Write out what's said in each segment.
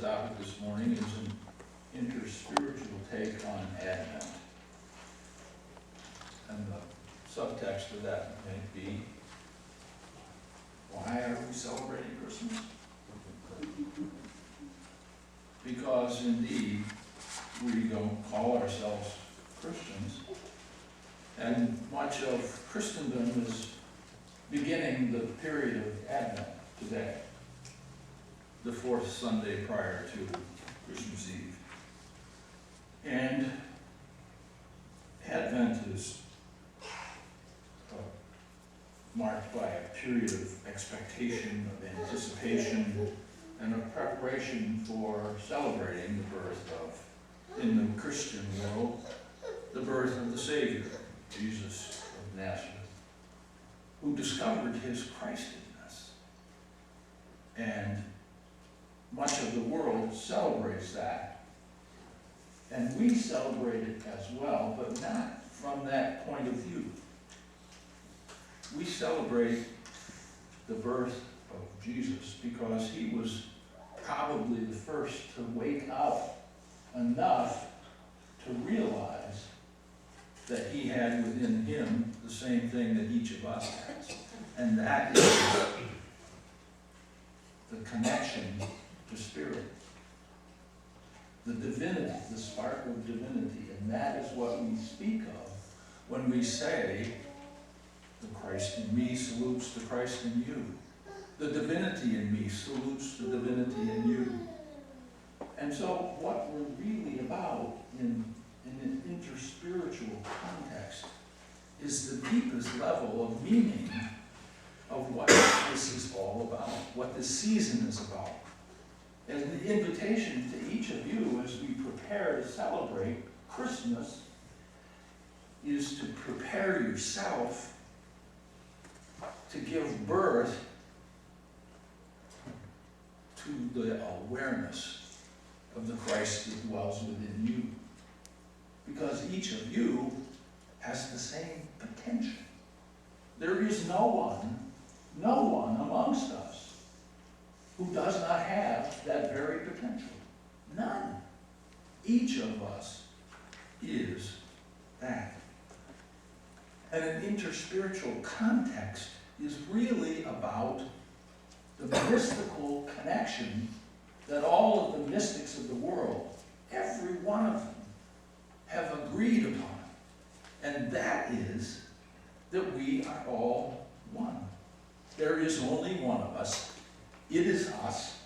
topic this morning is an interspiritual take on Advent. And the subtext of that may be, why are we celebrating Christmas? Because indeed, we don't call ourselves Christians, and much of Christendom is beginning the period of Advent today, the fourth Sunday prior to Christmas Eve. And Advent is marked by a period of expectation, of anticipation, and of preparation for celebrating the birth of, in the Christian world, the birth of the Savior, Jesus of Nazareth, who discovered his Christedness. And much of the world celebrates that. And we celebrate it as well, but not from that point of view. We celebrate the birth of Jesus because he was probably the first to wake up enough to realize that he had within him the same thing that each of us has. And that is the connection to spirit. The divinity, the spark of divinity. And that is what we speak of when we say, the Christ in me salutes the Christ in you. The divinity in me salutes the divinity in you. And so what we're really about in an interspiritual context is the deepest level of meaning of what this is all about, what this season is about. And the invitation to each of you as we prepare to celebrate Christmas is to prepare yourself to give birth to the awareness of the Christ that dwells within you. Because each of you has the same potential. There is no one amongst us who does not have that very potential. None. Each of us is that. And an interspiritual context is really about the mystical connection that all of the mystics of the world, every one of them, have agreed upon. And that is that we are all one. There is only one of us. It is us.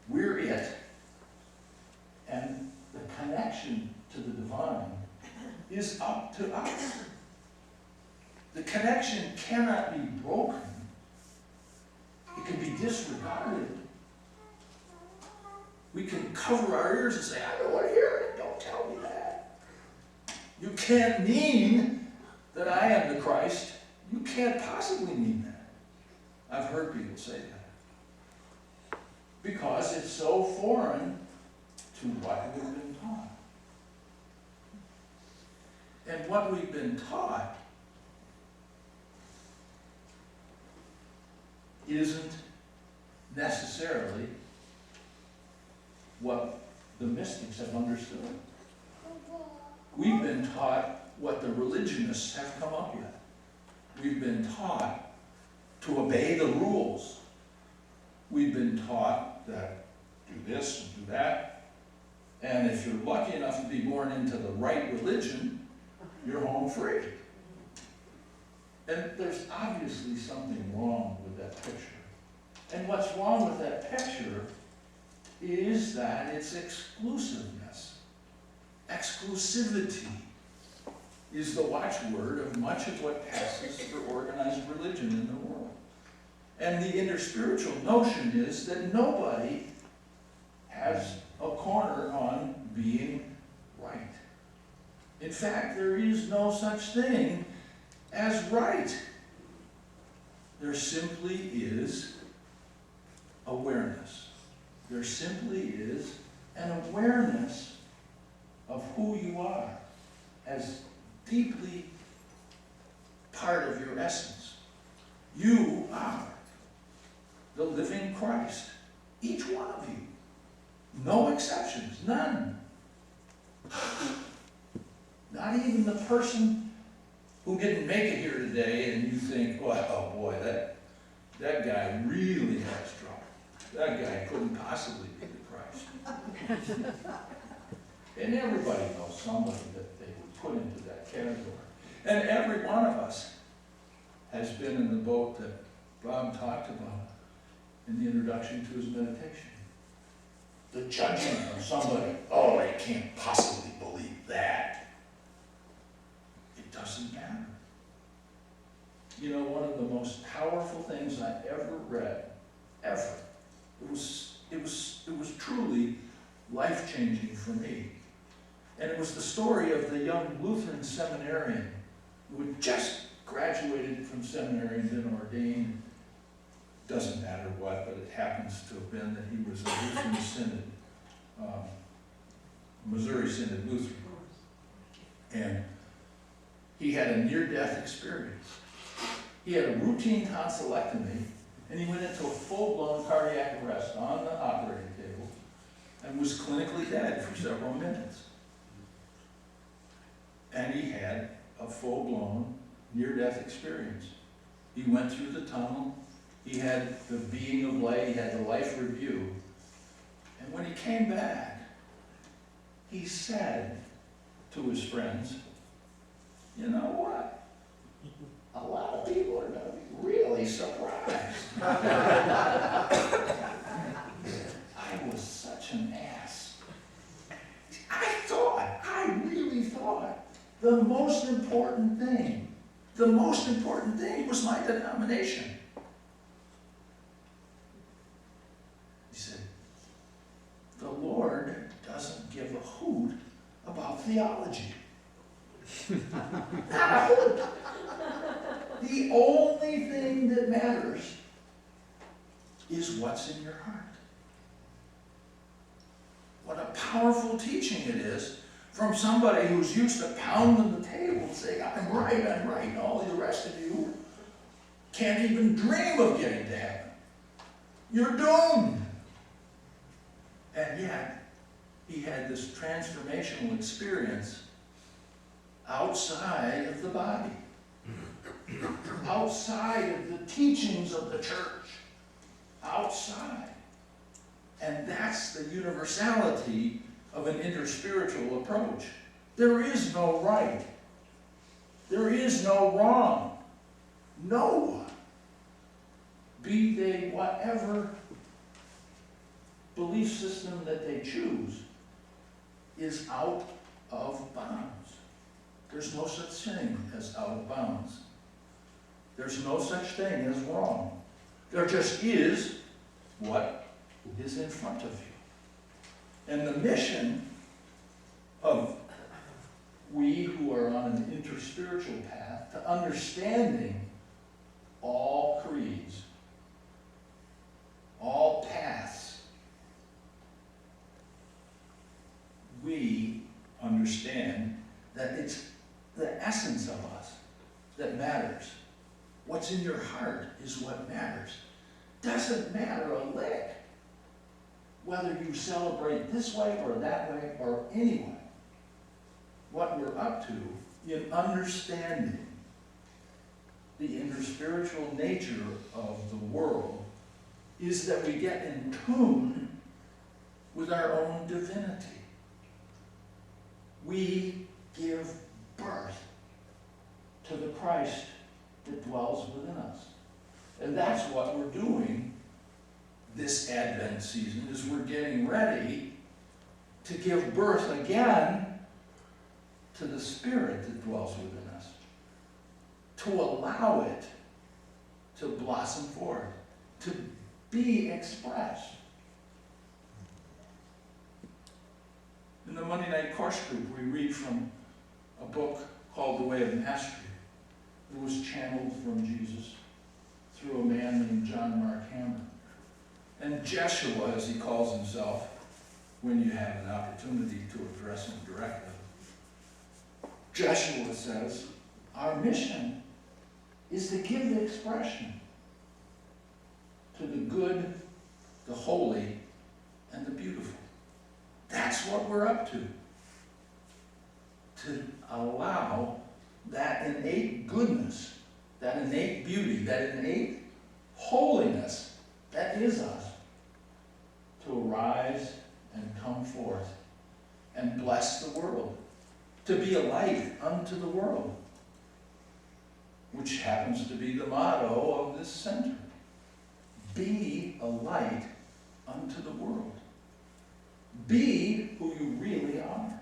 We're it. And the connection to the divine is up to us. The connection cannot be broken. It can be disregarded. We can cover our ears and say, I don't want to hear it. Don't tell me that. You can't mean that I am the Christ. You can't possibly mean that. I've heard people say that. Because it's so foreign to what we've been taught. And what we've been taught isn't necessarily what the mystics have understood. We've been taught what the religionists have come up with. We've been taught to obey the rules. We've been taught that do this and do that. And if you're lucky enough to be born into the right religion, you're home free. And there's obviously something wrong with that picture. And what's wrong with that picture is that it's exclusiveness. Exclusivity is the watchword of much of what passes for organized religion in the world. And the interspiritual notion is that nobody has a corner on being right. In fact, there is no such thing as right. There simply is awareness. There simply is an awareness of who you are as deeply part of your essence. You are the living Christ. Each one of you. No exceptions, none. Not even the person who didn't make it here today and you think, oh boy, that guy really has trouble. That guy couldn't possibly be the Christ. And everybody knows somebody that they would put into that category. And every one of us has been in the boat that Bob talked about in the introduction to his meditation. The judging of somebody, oh, they can't possibly believe that. It doesn't matter. You know, one of the most powerful things I ever read, ever, it was truly life-changing for me. And it was the story of the young Lutheran seminarian who had just graduated from seminary and been ordained. Doesn't matter what, but it happens to have been that he was a Lutheran Synod, Missouri Synod Lutheran. And he had a near-death experience. He had a routine tonsillectomy, and he went into a full-blown cardiac arrest on the operating table and was clinically dead for several minutes. And he had a full-blown near-death experience. He went through the tunnel. He had the being of light. He had the life review. And when he came back, he said to his friends, you know what? A lot of people are going to be really surprised. I was such an ass. I really thought the most important thing was my denomination. He said, the Lord doesn't give a hoot about theology. Not a hoot. The only thing that matters is what's in your heart. What a powerful teaching it is from somebody who's used to pounding the table and saying, I'm right, and all the rest of you can't even dream of getting to heaven. You're doomed. And yet, he had this transformational experience outside of the body, outside of the teachings of the church, outside. And that's the universality of an interspiritual approach. There is no right. There is no wrong. No one, be they whatever belief system that they choose, is out of bounds. There's no such thing as out of bounds. There's no such thing as wrong. There just is what is in front of you. And the mission of we who are on an interspiritual path to understanding all creeds, all paths, we understand that it's the essence of us that matters. What's in your heart is what matters. Doesn't matter a lick whether you celebrate this way or that way or any way. What we're up to in understanding the interspiritual nature of the world is that we get in tune with our own divinity. We give birth to the Christ that dwells within us. And that's what we're doing this Advent season, is we're getting ready to give birth again to the Spirit that dwells within us, to allow it to blossom forth, to be expressed. In the Monday Night Course Group, we read from a book called The Way of Mastery. It was channeled from Jesus through a man named John Mark Hammer. And Jeshua, as he calls himself, when you have an opportunity to address him directly, Jeshua says, our mission is to give the expression to the good, the holy, and the beautiful. That's what we're up to. To allow that innate goodness, that innate beauty, that innate holiness that is us to arise and come forth and bless the world, to be a light unto the world, which happens to be the motto of this center. Be a light unto the world. Be who you really are.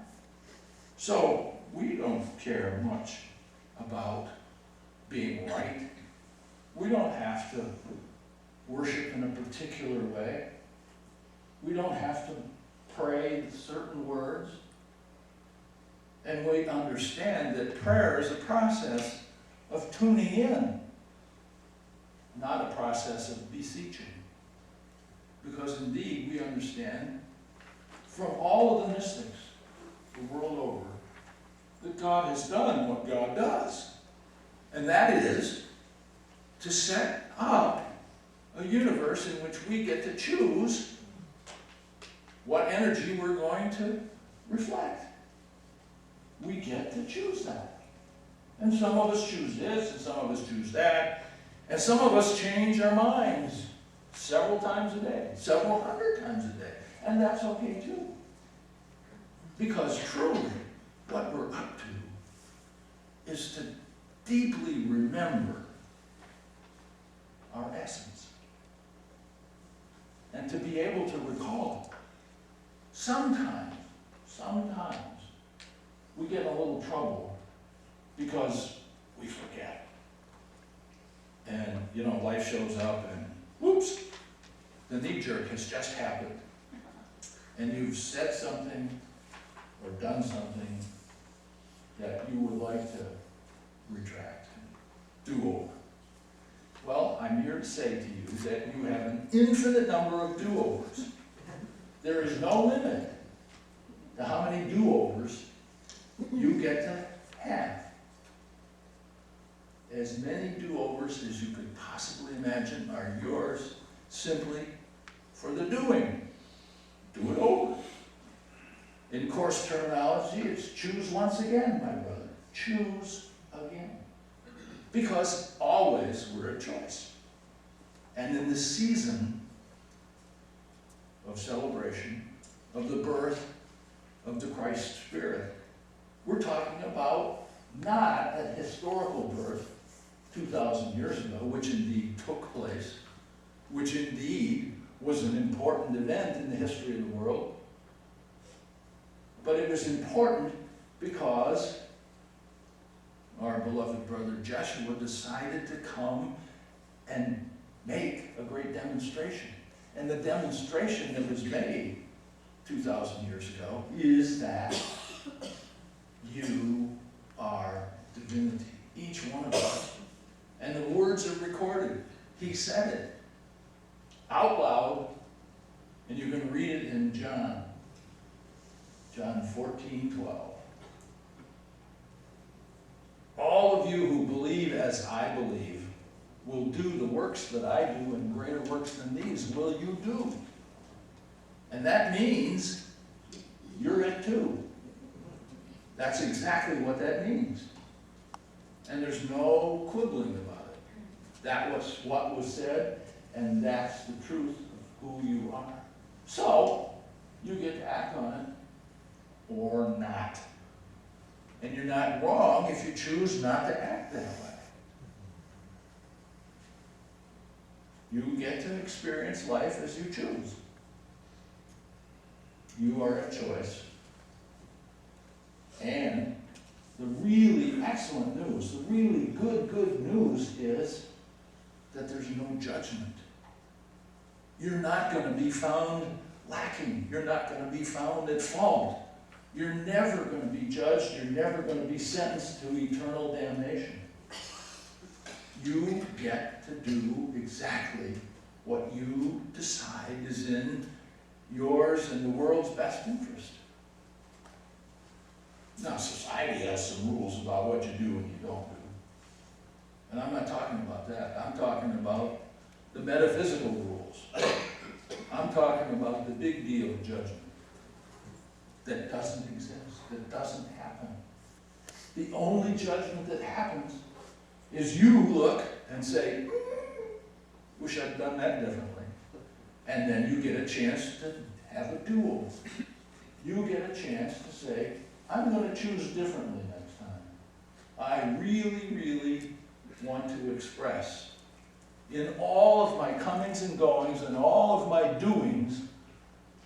So, we don't care much about being right. We don't have to worship in a particular way. We don't have to pray certain words. And we understand that prayer is a process of tuning in, not a process of beseeching. Because indeed, we understand from all of the mystics the world over that God has done what God does. And that is to set up a universe in which we get to choose what energy we're going to reflect. We get to choose that. And some of us choose this, and some of us choose that, and some of us change our minds several times a day, several hundred times a day, and that's okay too. Because truly, what we're up to is to deeply remember our essence and to be able to recall it. Sometimes, we get in a little trouble because we forget. And, life shows up and, whoops, the knee jerk has just happened. And you've said something or done something that you would like to retract, do over. Well, I'm here to say to you that you have an infinite number of do-overs. There is no limit to how many do-overs you get to have. As many do-overs as you could possibly imagine are yours simply for the doing. Do it over. In course terminology, it's choose once again, my brother. Choose again. Because always we're a choice. And in this season of celebration, of the birth of the Christ Spirit, we're talking about not a historical birth 2,000 years ago, which indeed took place, which indeed was an important event in the history of the world, but it was important because our beloved brother Joshua decided to come and make a great demonstration. And the demonstration that was made 2,000 years ago is that you are divinity, each one of us. And the words are recorded. He said it out loud, and you can read it in John 14:12. All of you who believe as I believe will do the works that I do, and greater works than these will you do. And that means you're it too. That's exactly what that means. And there's no quibbling about it. That was what was said, and that's the truth of who you are. So, you get to act on it or not. And you're not wrong if you choose not to act that way. You get to experience life as you choose. You are a choice. And the really excellent news, the really good news is that there's no judgment. You're not going to be found lacking. You're not going to be found at fault. You're never going to be judged. You're never going to be sentenced to eternal damnation. You get to do exactly what you decide is in yours and the world's best interest. Now, society has some rules about what you do and you don't do. And I'm not talking about that. I'm talking about the metaphysical rules. I'm talking about the big deal of judgment. that doesn't exist, that doesn't happen. The only judgment that happens is you look and say, wish I'd done that differently. And then you get a chance to have a do-over. You get a chance to say, I'm going to choose differently next time. I really, really want to express in all of my comings and goings and all of my doings,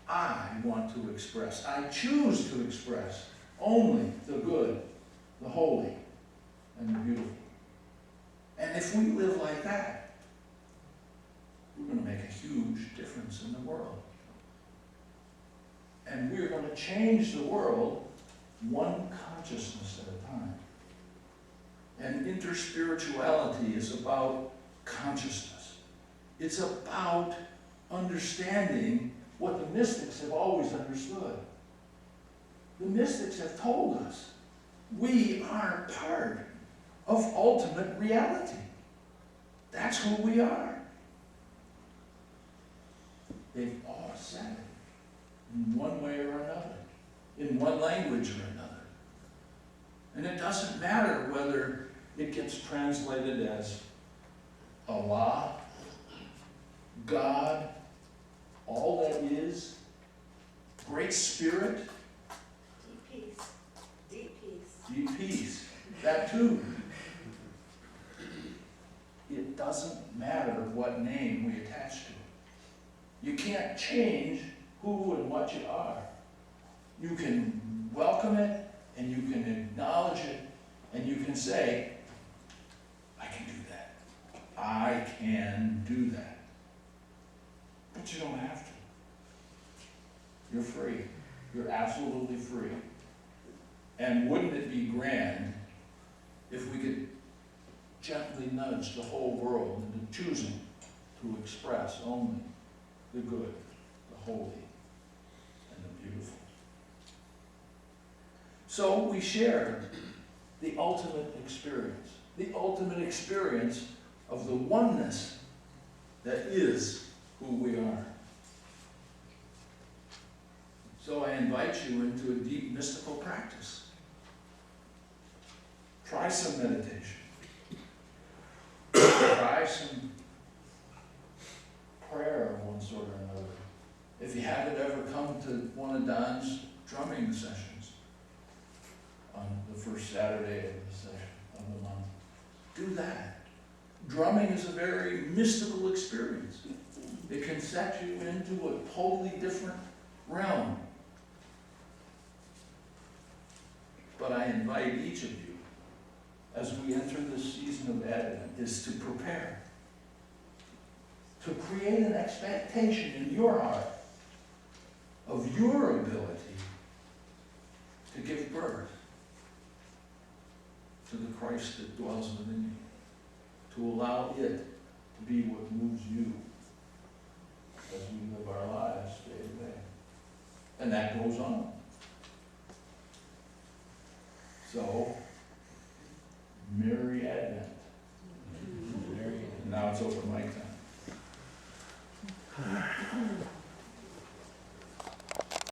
I want to express. I choose to express only the good, the holy, and the beautiful. And if we live like that, we're going to make a huge difference in the world. And we're going to change the world one consciousness at a time. And interspirituality is about consciousness. It's about understanding what the mystics have always understood. The mystics have told us we are part of ultimate reality. That's who we are. They've all said it in one way or another, in one language or another. And it doesn't matter whether it gets translated as Allah, God, all that is, Great Spirit, Deep peace. Deep peace. deep peace, that too. It doesn't matter what name we attach to it. You can't change who and what you are. You can welcome it, and you can acknowledge it, and you can say, I can do that. I can do that. But you don't have to. You're free. You're absolutely free. And wouldn't it be grand if we could gently nudge the whole world into choosing to express only the good, the holy, and the beautiful. So we share the ultimate experience of the oneness that is who we are. So I invite you into a deep mystical practice. Try some meditation. Try some prayer of one sort or another. If you haven't ever come to one of Don's drumming sessions on the first Saturday of the month, do that. Drumming is a very mystical experience. It can set you into a totally different realm. But I invite each of you, as we enter this season of Advent, is to prepare. To create an expectation in your heart of your ability to give birth to the Christ that dwells within you. To allow it to be what moves you as we live our lives day to day. And that goes on. So, Merry Advent. Now it's open mic time.